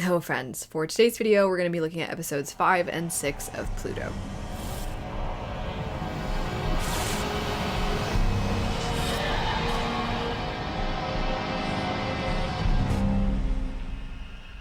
Hello friends, for today's video we're going to be looking at episodes 5 and 6 of Pluto.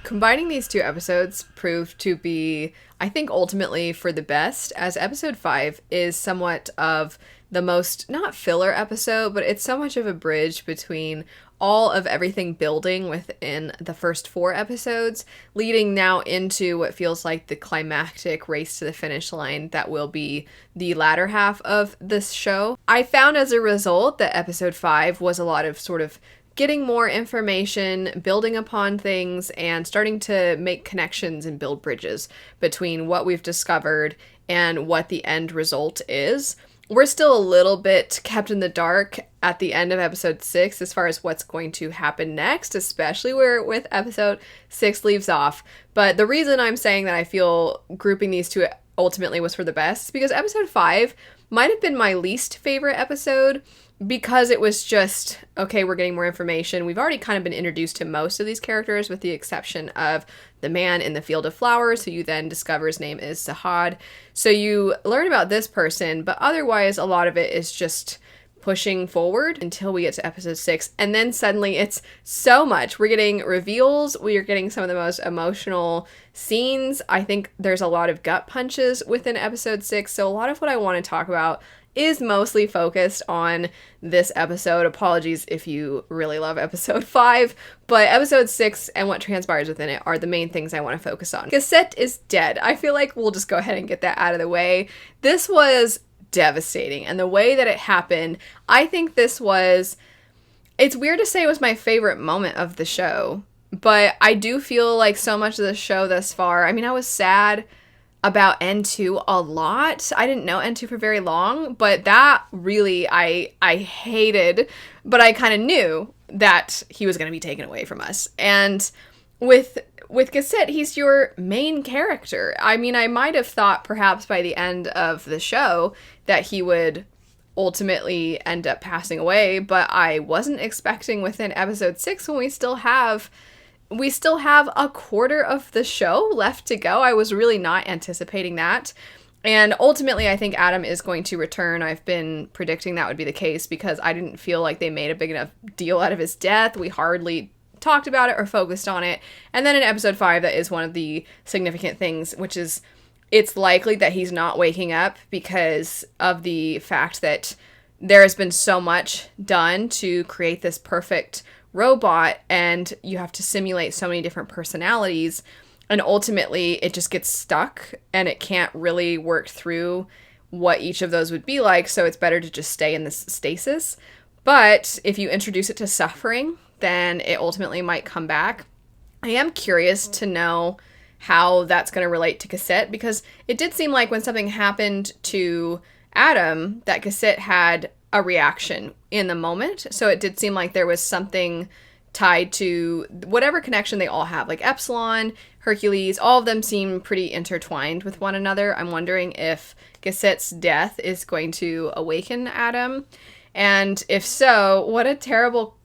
Combining these two episodes proved to be, I think, ultimately for the best, as episode 5 is somewhat of the most, not filler episode, but it's so much of a bridge between all of everything building within the first 4 episodes, leading now into what feels like the climactic race to the finish line that will be the latter half of this show. I found as a result that episode 5 was a lot of sort of getting more information, building upon things, and starting to make connections and build bridges between what we've discovered and what the end result is. We're still a little bit kept in the dark at the end of episode 6 as far as what's going to happen next, especially where with episode 6 leaves off. But the reason I'm saying that I feel grouping these two ultimately was for the best is because episode 5 might have been my least favorite episode, because it was just, okay, we're getting more information. We've already kind of been introduced to most of these characters with the exception of the man in the field of flowers, who you then discover his name is Sahad. So you learn about this person, but otherwise a lot of it is just pushing forward until we get to episode 6. And then suddenly it's so much. We're getting reveals. We are getting some of the most emotional scenes. I think there's a lot of gut punches within episode 6. So a lot of what I want to talk about is mostly focused on this episode. Apologies if you really love episode 5, but episode 6 and what transpires within it are the main things I want to focus on. Cassette is dead. I feel like we'll just go ahead and get that out of the way. This was devastating, and the way that it happened, I think this was, it's weird to say it was my favorite moment of the show, but I do feel like so much of the show thus far, I mean, I was sad about N2 a lot. I didn't know N2 for very long, but that really I hated, but I kind of knew that he was going to be taken away from us. And with Cassette, he's your main character. I mean, I might have thought perhaps by the end of the show that he would ultimately end up passing away, but I wasn't expecting within episode 6 when we still have a quarter of the show left to go. I was really not anticipating that. And ultimately, I think Adam is going to return. I've been predicting that would be the case because I didn't feel like they made a big enough deal out of his death. We hardly talked about it or focused on it. And then in episode 5, that is one of the significant things, which is it's likely that he's not waking up because of the fact that there has been so much done to create this perfect robot, and you have to simulate so many different personalities, and ultimately it just gets stuck and it can't really work through what each of those would be like, so it's better to just stay in this stasis. But if you introduce it to suffering, then it ultimately might come back. I am curious to know how that's going to relate to Cassette, because it did seem like when something happened to Adam that Cassette had a reaction in the moment. So it did seem like there was something tied to whatever connection they all have, like Epsilon, Hercules, all of them seem pretty intertwined with one another. I'm wondering if Cassette's death is going to awaken Adam, and if so, what a terrible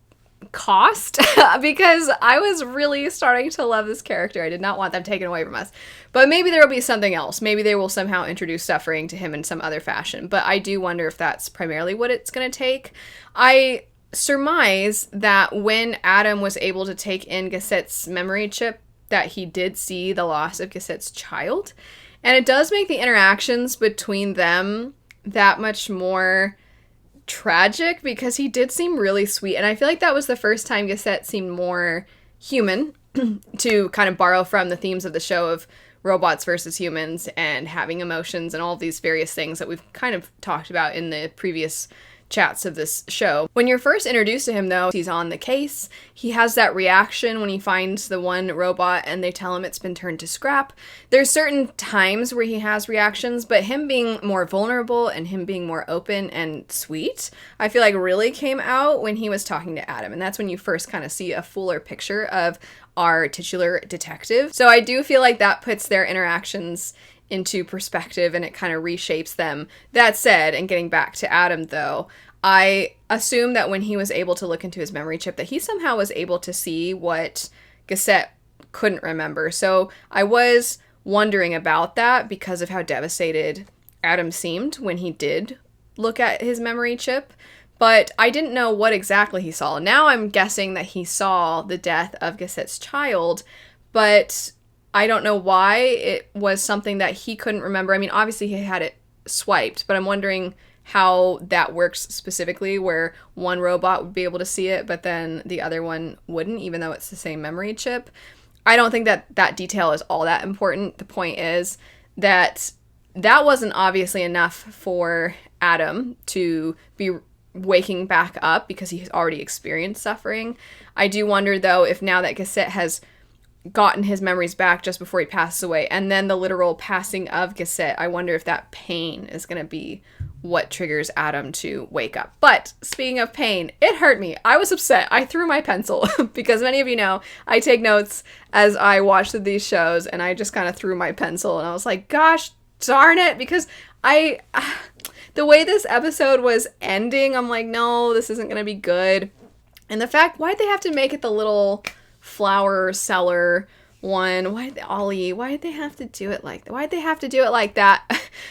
cost, because I was really starting to love this character. I did not want them taken away from us, but maybe there will be something else. Maybe they will somehow introduce suffering to him in some other fashion, but I do wonder if that's primarily what it's going to take. I surmise that when Adam was able to take in Cassette's memory chip, that he did see the loss of Cassette's child, and it does make the interactions between them that much more tragic, because he did seem really sweet, and I feel like that was the first time Cassette seemed more human, to kind of borrow from the themes of the show of robots versus humans and having emotions and all of these various things that we've kind of talked about in the previous chats of this show. When you're first introduced to him, though, he's on the case. He has that reaction when he finds the one robot and they tell him it's been turned to scrap. There's certain times where he has reactions, but him being more vulnerable and him being more open and sweet, I feel like really came out when he was talking to Adam. And that's when you first kind of see a fuller picture of our titular detective. So I do feel like that puts their interactions into perspective and it kind of reshapes them. That said, and getting back to Adam though, I assume that when he was able to look into his memory chip that he somehow was able to see what Cassette couldn't remember. So I was wondering about that because of how devastated Adam seemed when he did look at his memory chip. But I didn't know what exactly he saw. Now I'm guessing that he saw the death of Gassette's child, but I don't know why it was something that he couldn't remember. I mean, obviously he had it swiped, but I'm wondering how that works specifically, where one robot would be able to see it, but then the other one wouldn't, even though it's the same memory chip. I don't think that that detail is all that important. The point is that that wasn't obviously enough for Adam to be waking back up because he has already experienced suffering. I do wonder, though, if now that Gassette has gotten his memories back just before he passes away, and then the literal passing of Gassette, I wonder if that pain is going to be what triggers Adam to wake up. But speaking of pain, it hurt me. I was upset. I threw my pencil because many of you know I take notes as I watch these shows, and I just kind of threw my pencil, and I was like, gosh darn it, because the way this episode was ending, I'm like, no, this isn't going to be good. And the fact, why'd they have to make it the little flower seller one? Why'd they have to do it like that? Why'd they have to do it like that?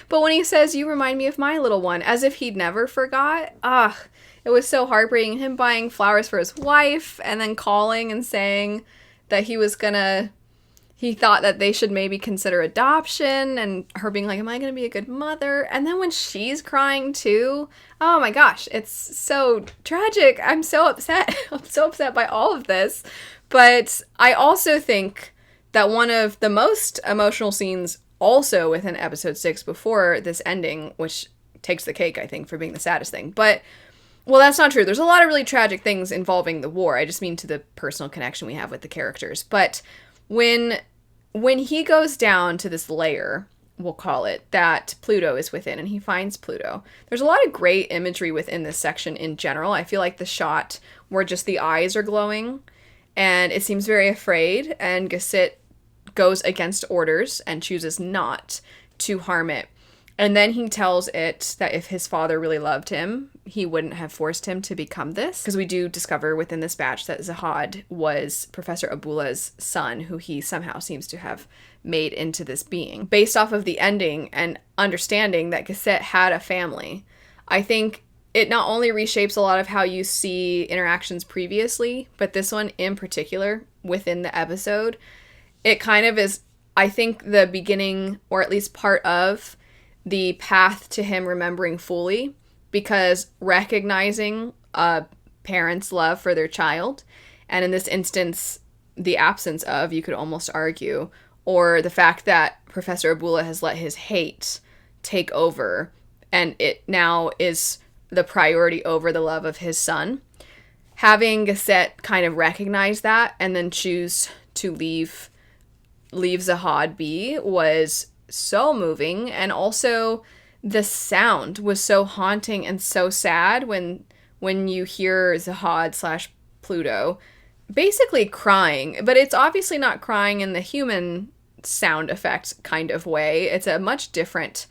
But when he says, you remind me of my little one, as if he'd never forgot. It was so heartbreaking. Him buying flowers for his wife and then calling and saying that he thought that they should maybe consider adoption, and her being like, am I going to be a good mother? And then when she's crying too, oh my gosh, it's so tragic. I'm so upset. I'm so upset by all of this. But I also think that one of the most emotional scenes also within episode 6 before this ending, which takes the cake, I think, for being the saddest thing. But, well, that's not true. There's a lot of really tragic things involving the war. I just mean to the personal connection we have with the characters. But when he goes down to this layer, we'll call it, that Pluto is within, and he finds Pluto, there's a lot of great imagery within this section in general. I feel like the shot where just the eyes are glowing, and it seems very afraid, and Gassette goes against orders and chooses not to harm it. And then he tells it that if his father really loved him, he wouldn't have forced him to become this. Because we do discover within this batch that Zahad was Professor Abula's son, who he somehow seems to have made into this being. Based off of the ending and understanding that Gassette had a family, I think it not only reshapes a lot of how you see interactions previously, but this one in particular within the episode, it kind of is, I think, the beginning, or at least part of the path to him remembering fully, because recognizing a parent's love for their child, and in this instance, the absence of, you could almost argue, or the fact that Professor Abula has let his hate take over, and it now is the priority over the love of his son. Having Gassette kind of recognize that and then choose to leave Zahad be was so moving. And also the sound was so haunting and so sad when you hear Zahad / Pluto basically crying, but it's obviously not crying in the human sound effect kind of way. It's a much different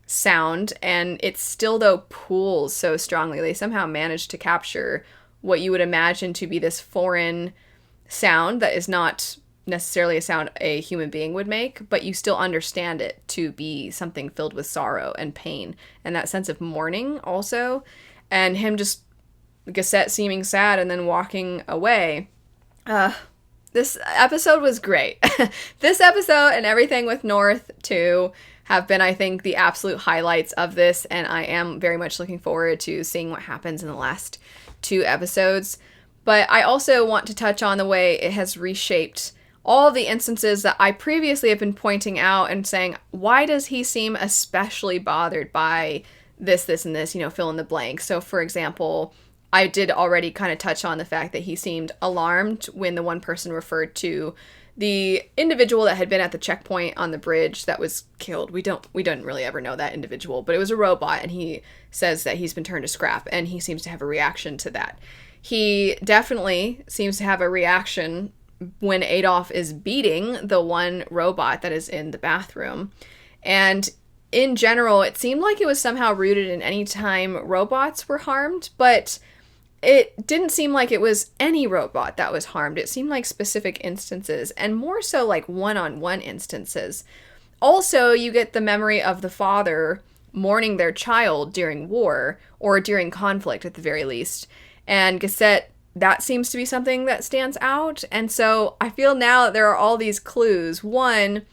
sound, and it still, though, pulls so strongly. They somehow managed to capture what you would imagine to be this foreign sound that is not necessarily a sound a human being would make, but you still understand it to be something filled with sorrow and pain and that sense of mourning also. And him just, Gassette seeming sad and then walking away. This episode was great. This episode and everything with North too have been, I think, the absolute highlights of this, and I am very much looking forward to seeing what happens in the last 2 episodes. But I also want to touch on the way it has reshaped all of the instances that I previously have been pointing out and saying, why does he seem especially bothered by this, and this, fill in the blank. So, for example, I did already kind of touch on the fact that he seemed alarmed when the one person referred to the individual that had been at the checkpoint on the bridge that was killed. We don't really ever know that individual, but it was a robot, and he says that he's been turned to scrap, and he seems to have a reaction to that. He definitely seems to have a reaction when Adolf is beating the one robot that is in the bathroom. And in general, it seemed like it was somehow rooted in any time robots were harmed, but it didn't seem like it was any robot that was harmed. It seemed like specific instances, and more so like one-on-one instances. Also, you get the memory of the father mourning their child during war, or during conflict at the very least. And Gazette, that seems to be something that stands out. And so I feel now that there are all these clues. One,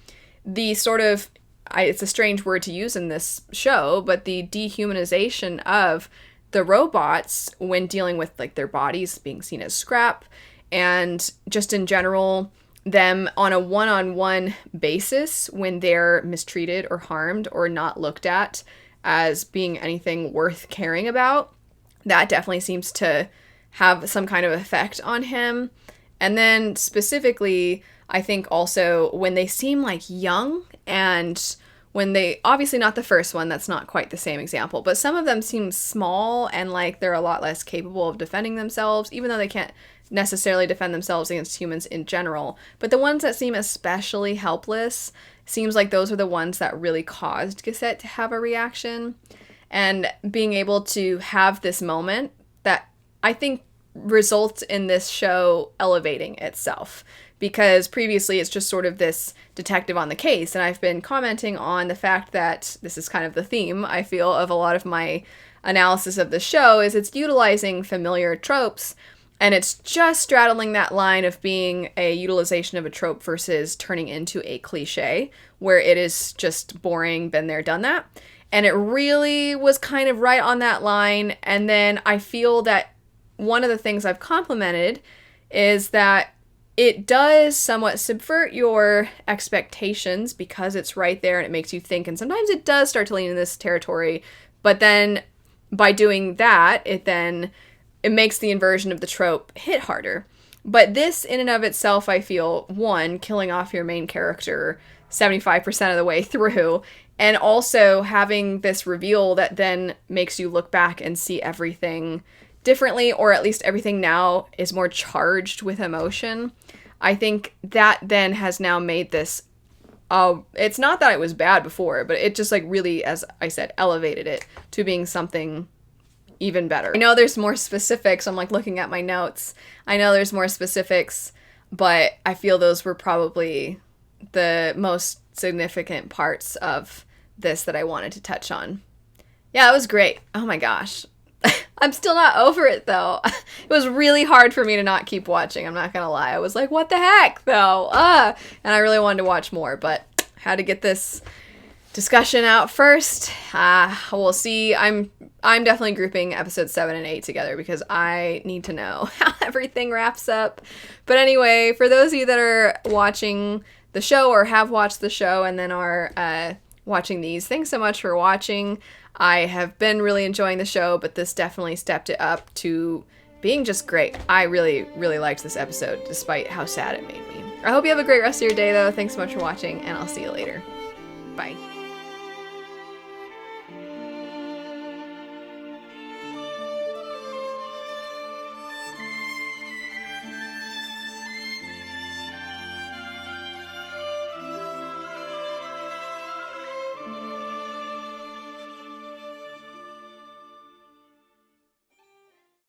the sort of, it's a strange word to use in this show, but the dehumanization of the robots when dealing with like their bodies being seen as scrap, and just in general, them on a one-on-one basis when they're mistreated or harmed or not looked at as being anything worth caring about. That definitely seems to have some kind of effect on him. And then specifically, I think also when they seem like young, and when they, obviously not the first one, that's not quite the same example, but some of them seem small and like they're a lot less capable of defending themselves, even though they can't necessarily defend themselves against humans in general. But the ones that seem especially helpless, seems like those are the ones that really caused Gazette to have a reaction. And being able to have this moment that I think results in this show elevating itself. Because previously it's just sort of this detective on the case, and I've been commenting on the fact that this is kind of the theme, I feel, of a lot of my analysis of the show, is it's utilizing familiar tropes, and it's just straddling that line of being a utilization of a trope versus turning into a cliche, where it is just boring, been there, done that. And it really was kind of right on that line. And then I feel that one of the things I've complimented is that it does somewhat subvert your expectations because it's right there and it makes you think. And sometimes it does start to lean in this territory. But then by doing that, it makes the inversion of the trope hit harder. But this in and of itself, I feel, one, killing off your main character 75% of the way through, and also having this reveal that then makes you look back and see everything differently, or at least everything now is more charged with emotion. I think that then has now made this, it's not that it was bad before, but it just like really, as I said, elevated it to being something even better. I know there's more specifics. I'm like looking at my notes. I know there's more specifics, but I feel those were probably the most significant parts of this that I wanted to touch on. Yeah, it was great. Oh my gosh. I'm still not over it though. It was really hard for me to not keep watching. I'm not gonna lie. I was like, what the heck though? And I really wanted to watch more, but had to get this discussion out first. We'll see. I'm definitely grouping episodes 7 and 8 together because I need to know how everything wraps up. But anyway, for those of you that are watching the show or have watched the show and then are watching these, thanks so much for watching. I have been really enjoying the show, but this definitely stepped it up to being just great. I really, really liked this episode, despite how sad it made me. I hope you have a great rest of your day, though. Thanks so much for watching, and I'll see you later. Bye.